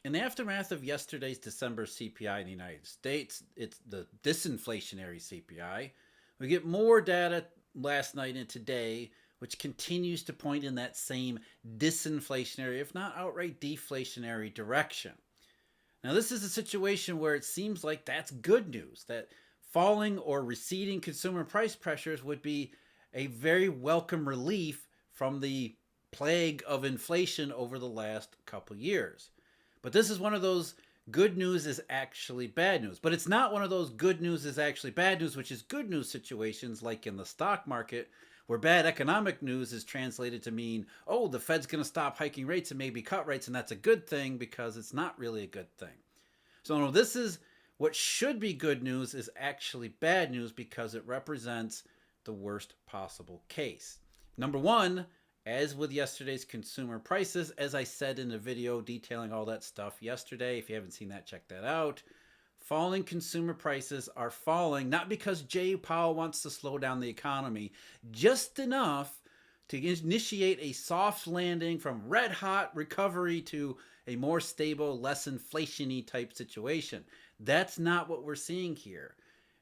In the aftermath of yesterday's December CPI in the United States, it's the disinflationary CPI. We get more data last night and today, which continues to point in that same disinflationary, if not outright deflationary direction. Now, this is a situation where it seems like that's good news, that falling or receding consumer price pressures would be a very welcome relief from the plague of inflation over the last couple years. But this is one of those good news is actually bad news. But it's not one of those good news is actually bad news, which is good news situations like in the stock market, where bad economic news is translated to mean, oh, the Fed's going to stop hiking rates and maybe cut rates, and that's a good thing because it's not really a good thing. So, no, this is what should be good news is actually bad news because it represents the worst possible case. Number one, as with yesterday's consumer prices, as I said in the video detailing all that stuff yesterday, if you haven't seen that, check that out. Falling consumer prices are falling not because Jay Powell wants to slow down the economy, just enough to initiate a soft landing from red hot recovery to a more stable, less inflation-y type situation. That's not what we're seeing here.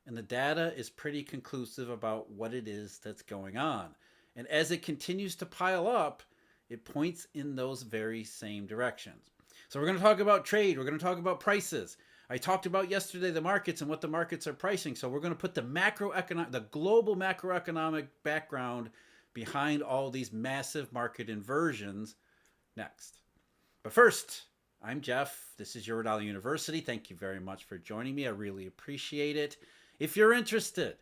And the data is pretty conclusive about what it is that's going on. And as it continues to pile up, it points in those very same directions. So we're going to talk about trade. We're going to talk about prices. I talked about yesterday the markets and what the markets are pricing. So we're going to put the global macroeconomic background behind all these massive market inversions next. But first, I'm Jeff. This is Eurodollar University. Thank you very much for joining me. I really appreciate it. If you're interested,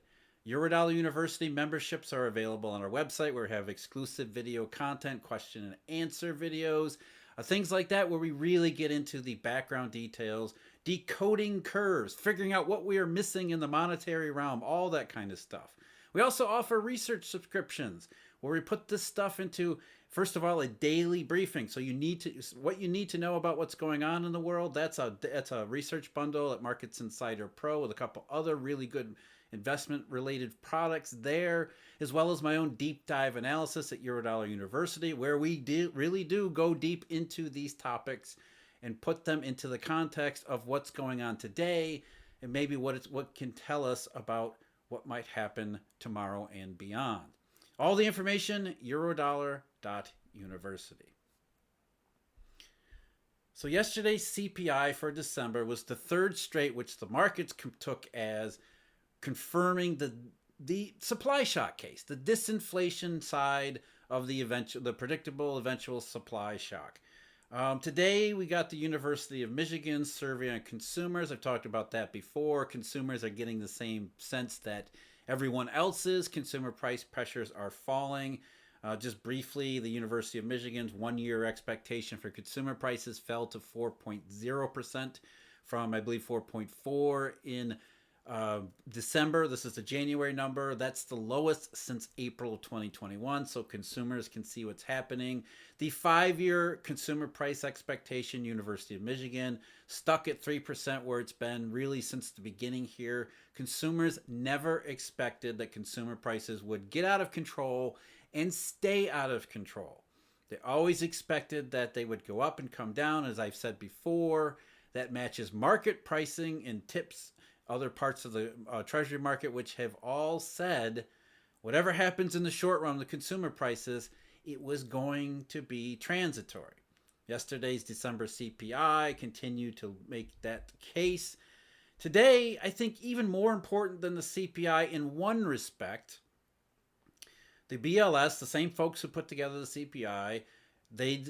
Eurodollar University memberships are available on our website where we have exclusive video content, question and answer videos, things like that where we really get into the background details, decoding curves, figuring out what we are missing in the monetary realm, all that kind of stuff. We also offer research subscriptions where we put this stuff into, first of all, a daily briefing. So what you need to know about what's going on in the world. That's a research bundle at Markets Insider Pro with a couple other really good investment related products there, as well as my own deep dive analysis at Eurodollar University, where we really do go deep into these topics and put them into the context of what's going on today and maybe what can tell us about what might happen tomorrow and beyond. All the information, eurodollar.university. So yesterday's CPI for December was the third straight which the markets took as confirming the supply shock case, the disinflation side of the predictable eventual supply shock. Today we got the University of Michigan's survey on consumers. I've talked about that before. Consumers are getting the same sense that everyone else's consumer price pressures are falling. Just briefly, the University of Michigan's 1 year expectation for consumer prices fell to 4.0% from, I believe, 4.4 in December. This is the January number. That's the lowest since April 2021. So consumers can see what's happening. The 5 year consumer price expectation, University of Michigan, stuck at 3%, where it's been really since the beginning here. Consumers never expected that consumer prices would get out of control and stay out of control. They always expected that they would go up and come down, as I've said before. That matches market pricing and tips other parts of the treasury market, which have all said whatever happens in the short run, the consumer prices, it was going to be transitory. Yesterday's December CPI continued to make that case. Today, I think even more important than the CPI in one respect, the BLS, the same folks who put together the CPI, they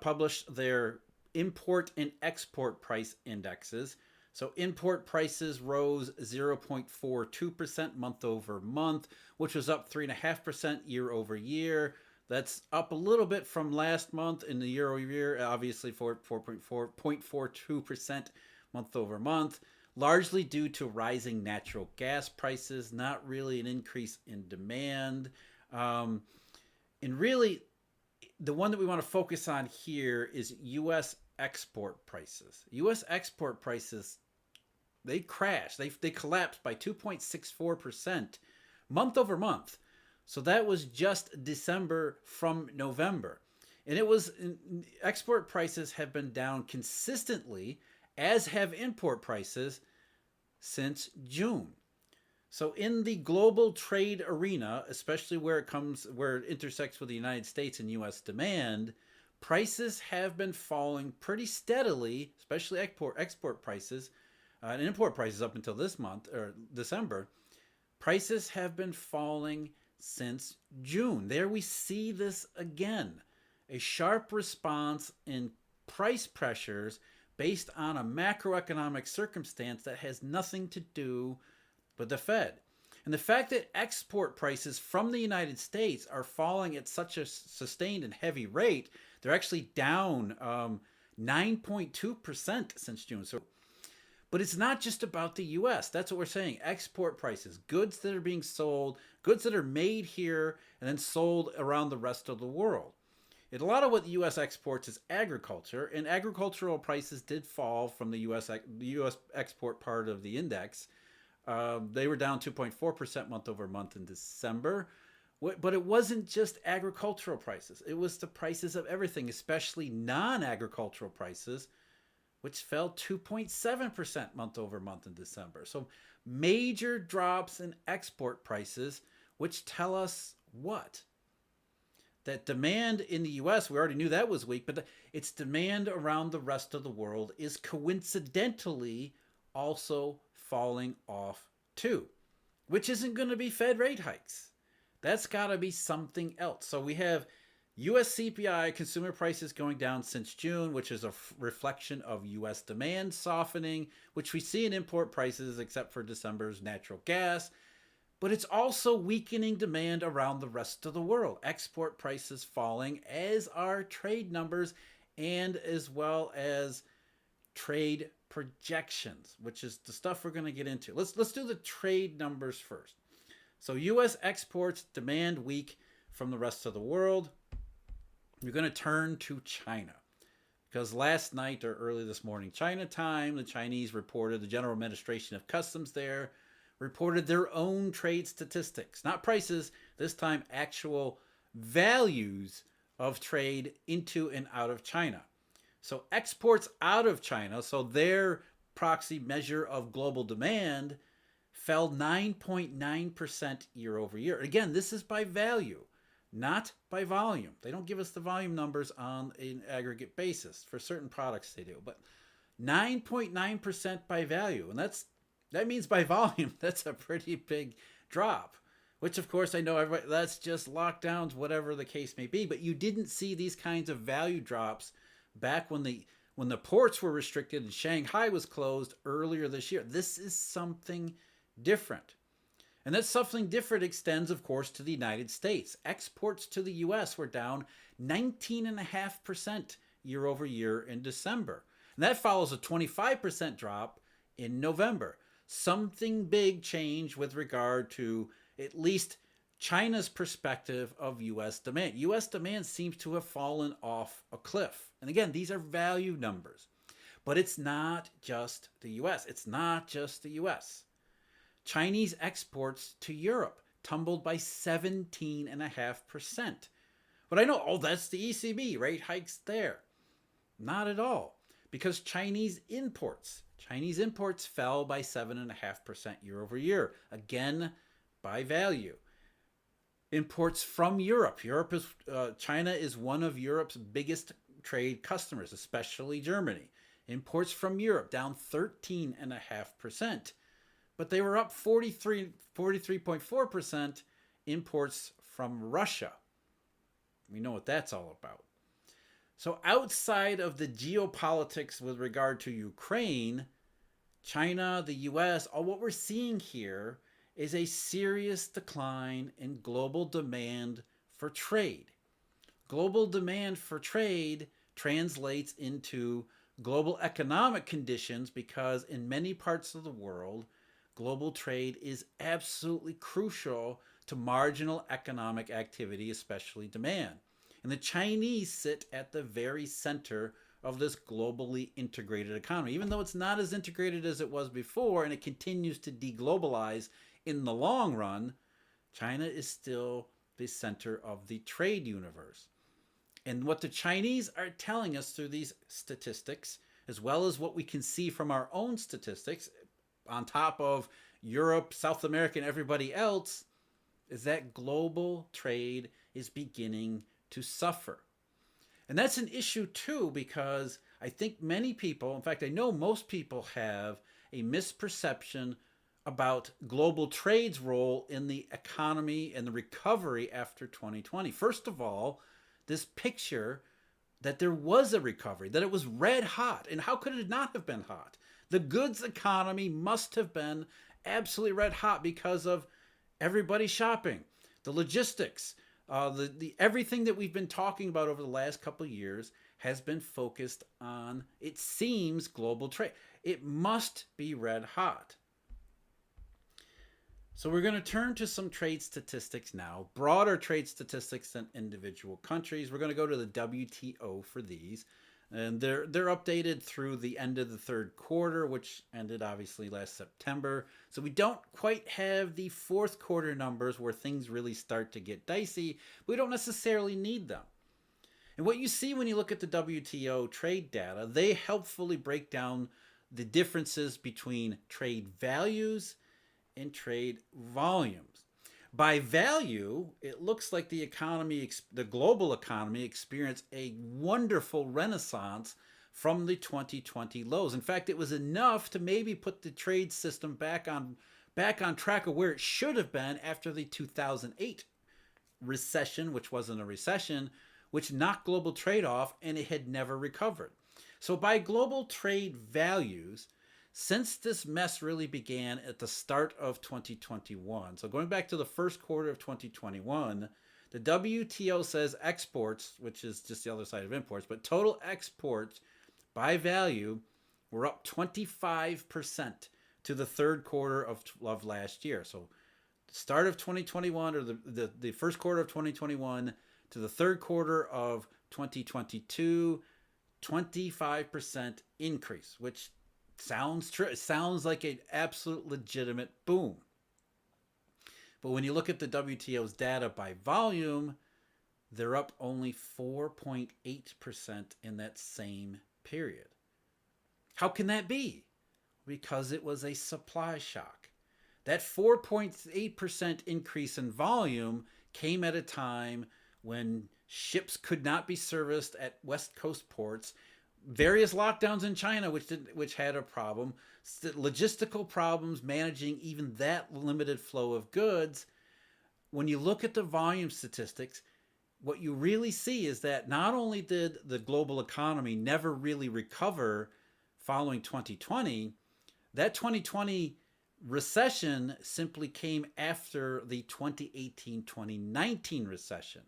published their import and export price indexes. So import prices rose 0.42% month over month, which was up 3.5% year over year. That's up a little bit from last month in the year over year, obviously for 0.42% month over month, largely due to rising natural gas prices, not really an increase in demand. And really, the one that we want to focus on here is U.S. export prices. U.S. export prices, they crashed. They collapsed by 2.64% month over month. So that was just December from November. And export prices have been down consistently, as have import prices since June. So in the global trade arena, especially where it intersects with the United States and US demand, prices have been falling pretty steadily, especially export prices, and import prices up until this month or December. Prices have been falling since June. There we see this again. A sharp response in price pressures based on a macroeconomic circumstance that has nothing to do with the Fed. And the fact that export prices from the United States are falling at such a sustained and heavy rate, they're actually down 9.2% since June. So, but it's not just about the US. That's what we're saying. Export prices, goods that are being sold, goods that are made here and then sold around the rest of the world. And a lot of what the U.S. exports is agriculture, and agricultural prices did fall from the U.S. export part of the index. They were down 2.4% month over month in December. But it wasn't just agricultural prices. It was the prices of everything, especially non-agricultural prices, which fell 2.7% month over month in December. So major drops in export prices, which tell us what? That demand in the US, we already knew that was weak, but its demand around the rest of the world is coincidentally also falling off too, which isn't going to be Fed rate hikes. That's got to be something else. So we have US CPI, consumer prices going down since June, which is a reflection of US demand softening, which we see in import prices except for December's natural gas. But it's also weakening demand around the rest of the world. Export prices falling, as are trade numbers, and as well as trade projections, which is the stuff we're going to get into. Let's do the trade numbers first. So U.S. exports, demand weak from the rest of the world. You're going to turn to China. Because last night or early this morning, China time, the Chinese reported, the General Administration of Customs there reported their own trade statistics, not prices, this time actual values of trade into and out of China. So exports out of China, so their proxy measure of global demand, fell 9.9% year over year. Again, this is by value, not by volume. They don't give us the volume numbers on an aggregate basis. For certain products they do, but 9.9% by value. And that means by volume, that's a pretty big drop, which of course I know everybody, that's just lockdowns, whatever the case may be. But you didn't see these kinds of value drops back when the ports were restricted and Shanghai was closed earlier this year. This is something different. And that something different extends, of course, to the United States. Exports to the U.S. were down 19.5% year over year in December. And that follows a 25% drop in November. Something big changed with regard to at least China's perspective of U.S. demand. U.S. demand seems to have fallen off a cliff. And again, these are value numbers. But it's not just the U.S. It's not just the U.S. Chinese exports to Europe tumbled by 17.5%. But I know, that's the ECB, rate hikes there. Not at all. Because Chinese imports fell by 7.5% year over year. Again, by value. Imports from Europe. China is one of Europe's biggest trade customers, especially Germany. Imports from Europe down 13.5%. But they were up 43.4% imports from Russia. We know what that's all about. So outside of the geopolitics with regard to Ukraine, China, the US, all what we're seeing here is a serious decline in global demand for trade. Global demand for trade translates into global economic conditions because in many parts of the world, global trade is absolutely crucial to marginal economic activity, especially demand. And the Chinese sit at the very center of this globally integrated economy, even though it's not as integrated as it was before and it continues to deglobalize in the long run. China is still the center of the trade universe. And what the Chinese are telling us through these statistics, as well as what we can see from our own statistics, on top of Europe, South America, and everybody else, is that global trade is beginning to suffer. And that's an issue too, because I think many people, in fact, I know most people have a misperception about global trade's role in the economy and the recovery after 2020. First of all, this picture that there was a recovery, that it was red hot. And how could it not have been hot? The goods economy must have been absolutely red hot because of everybody shopping, the logistics, the everything that we've been talking about over the last couple of years has been focused on, it seems, global trade. It must be red hot. So we're going to turn to some trade statistics now, broader trade statistics than individual countries. We're going to go to the WTO for these. And they're updated through the end of the third quarter, which ended obviously last September. So we don't quite have the fourth quarter numbers where things really start to get dicey. We don't necessarily need them. And what you see when you look at the WTO trade data, they helpfully break down the differences between trade values and trade volumes. By value, it looks like the economy, the global economy, experienced a wonderful renaissance from the 2020 lows. In fact, it was enough to maybe put the trade system back on track of where it should have been after the 2008 recession, which wasn't a recession, which knocked global trade off, and it had never recovered. So by global trade values, since this mess really began at the start of 2021, so going back to the first quarter of 2021, the WTO says exports, which is just the other side of imports, but total exports by value were up 25% to the third quarter of last year. So the start of 2021, or the first quarter of 2021 to the third quarter of 2022, 25% increase, which sounds true. It sounds like an absolute legitimate boom. But when you look at the WTO's data by volume, they're up only 4.8% in that same period. How can that be? Because it was a supply shock. That 4.8% increase in volume came at a time when ships could not be serviced at West Coast ports, various lockdowns in China, which had a problem, logistical problems managing even that limited flow of goods. When you look at the volume statistics, what you really see is that not only did the global economy never really recover following 2020, that 2020 recession simply came after the 2018-2019 recession.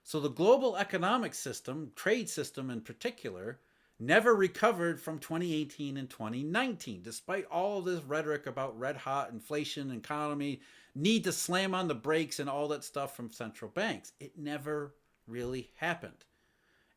So the global economic system, trade system in particular, never recovered from 2018 and 2019, despite all of this rhetoric about red hot inflation, economy, need to slam on the brakes and all that stuff from central banks. It never really happened.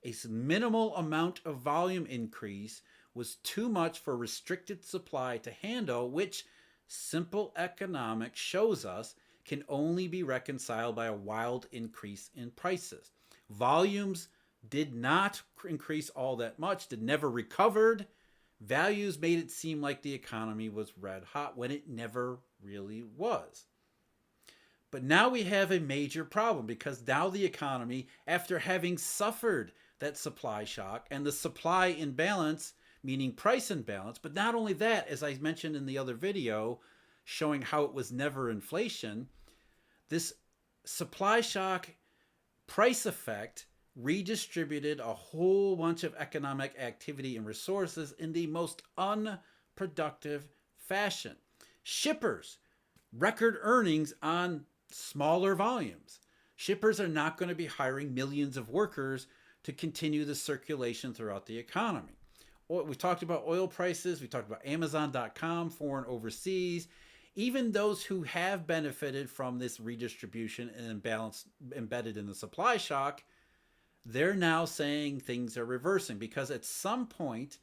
A minimal amount of volume increase was too much for restricted supply to handle, which simple economics shows us can only be reconciled by a wild increase in prices. Volumes did not increase all that much, never recovered. Values made it seem like the economy was red hot when it never really was. But now we have a major problem, because now the economy, after having suffered that supply shock and the supply imbalance, meaning price imbalance, but not only that, as I mentioned in the other video showing how it was never inflation, this supply shock price effect redistributed a whole bunch of economic activity and resources in the most unproductive fashion. Shippers, record earnings on smaller volumes. Shippers are not going to be hiring millions of workers to continue the circulation throughout the economy. We talked about oil prices. We talked about Amazon.com, foreign overseas. Even those who have benefited from this redistribution and imbalance embedded in the supply shock, they're now saying things are reversing, because at some point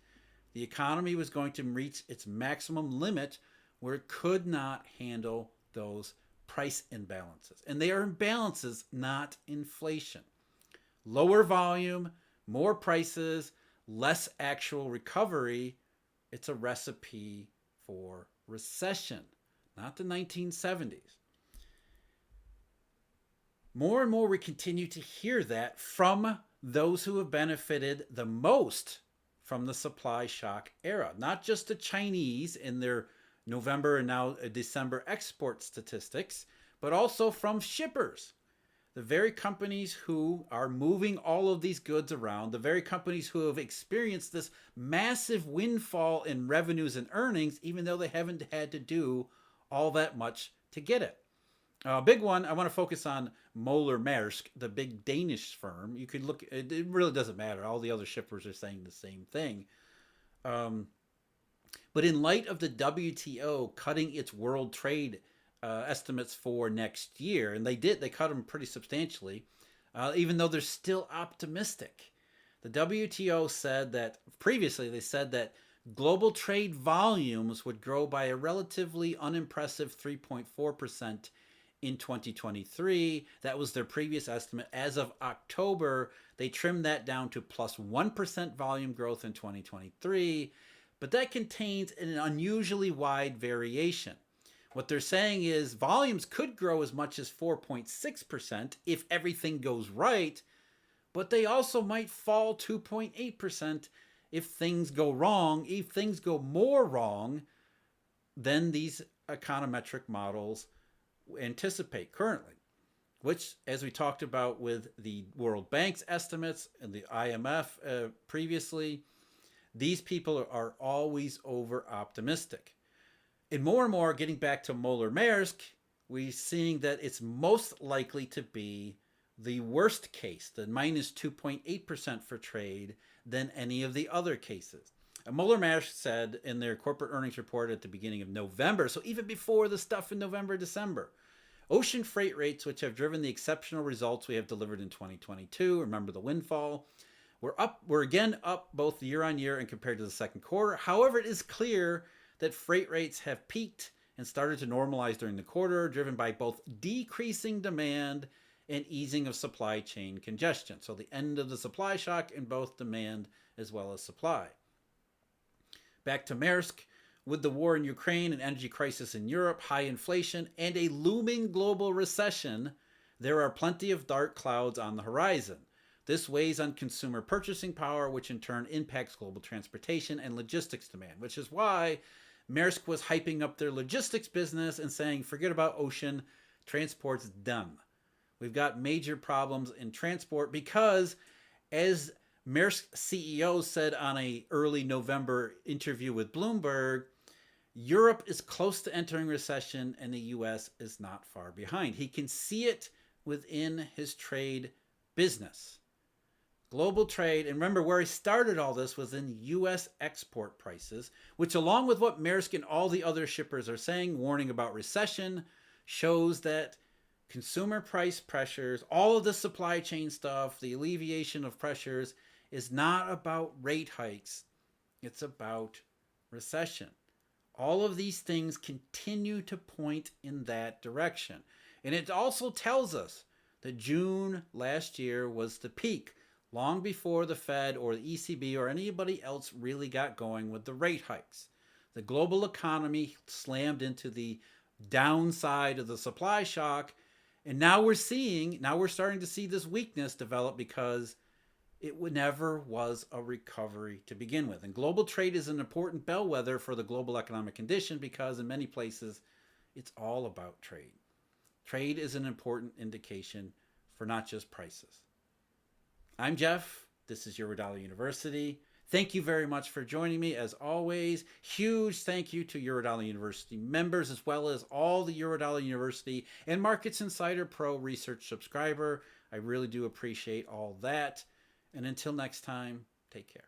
the economy was going to reach its maximum limit where it could not handle those price imbalances. And they are imbalances, not inflation. Lower volume, more prices, less actual recovery. It's a recipe for recession, not the 1970s. More and more we continue to hear that from those who have benefited the most from the supply shock era, not just the Chinese in their November and now December export statistics, but also from shippers. The very companies who are moving all of these goods around, the very companies who have experienced this massive windfall in revenues and earnings, even though they haven't had to do all that much to get it. A big one, I want to focus on Moller Maersk, the big Danish firm. You could look, it really doesn't matter. All the other shippers are saying the same thing. But in light of the WTO cutting its world trade estimates for next year, and they cut them pretty substantially, even though they're still optimistic. The WTO said that, previously they said that global trade volumes would grow by a relatively unimpressive 3.4% in 2023. That was their previous estimate. As of October, they trimmed that down to plus 1% volume growth in 2023, but that contains an unusually wide variation. What they're saying is volumes could grow as much as 4.6% if everything goes right, but they also might fall 2.8% if things go wrong, if things go more wrong than these econometric models anticipate currently, which, as we talked about with the World Bank's estimates and the IMF previously, these people are always over optimistic. And more, getting back to Moller Maersk, we're seeing that it's most likely to be the worst case, the minus 2.8% for trade, than any of the other cases. Moller Maersk said in their corporate earnings report at the beginning of November, so even before the stuff in November, December, ocean freight rates, which have driven the exceptional results we have delivered in 2022, remember the windfall, we're again up both year on year and compared to the second quarter. However, it is clear that freight rates have peaked and started to normalize during the quarter, driven by both decreasing demand and easing of supply chain congestion. So the end of the supply shock in both demand as well as supply. Back to Maersk. With the war in Ukraine, an energy crisis in Europe, high inflation, and a looming global recession, there are plenty of dark clouds on the horizon. This weighs on consumer purchasing power, which in turn impacts global transportation and logistics demand, which is why Maersk was hyping up their logistics business and saying, forget about ocean, transport's done. We've got major problems in transport because, as Maersk CEO said on an early November interview with Bloomberg, Europe is close to entering recession and the US is not far behind. He can see it within his trade business. Global trade, and remember where he started all this was in US export prices, which along with what Maersk and all the other shippers are saying, warning about recession, shows that consumer price pressures, all of the supply chain stuff, the alleviation of pressures is not about rate hikes. It's about recession. All of these things continue to point in that direction. And it also tells us that June last year was the peak, long before the Fed or the ECB or anybody else really got going with the rate hikes. The global economy slammed into the downside of the supply shock. And now we're starting to see this weakness develop because it never was a recovery to begin with. And global trade is an important bellwether for the global economic condition because in many places, it's all about trade. Trade is an important indication for not just prices. I'm Jeff. This is Eurodollar University. Thank you very much for joining me. As always, huge thank you to Eurodollar University members, as well as all the Eurodollar University and Markets Insider Pro research subscriber. I really do appreciate all that. And until next time, take care.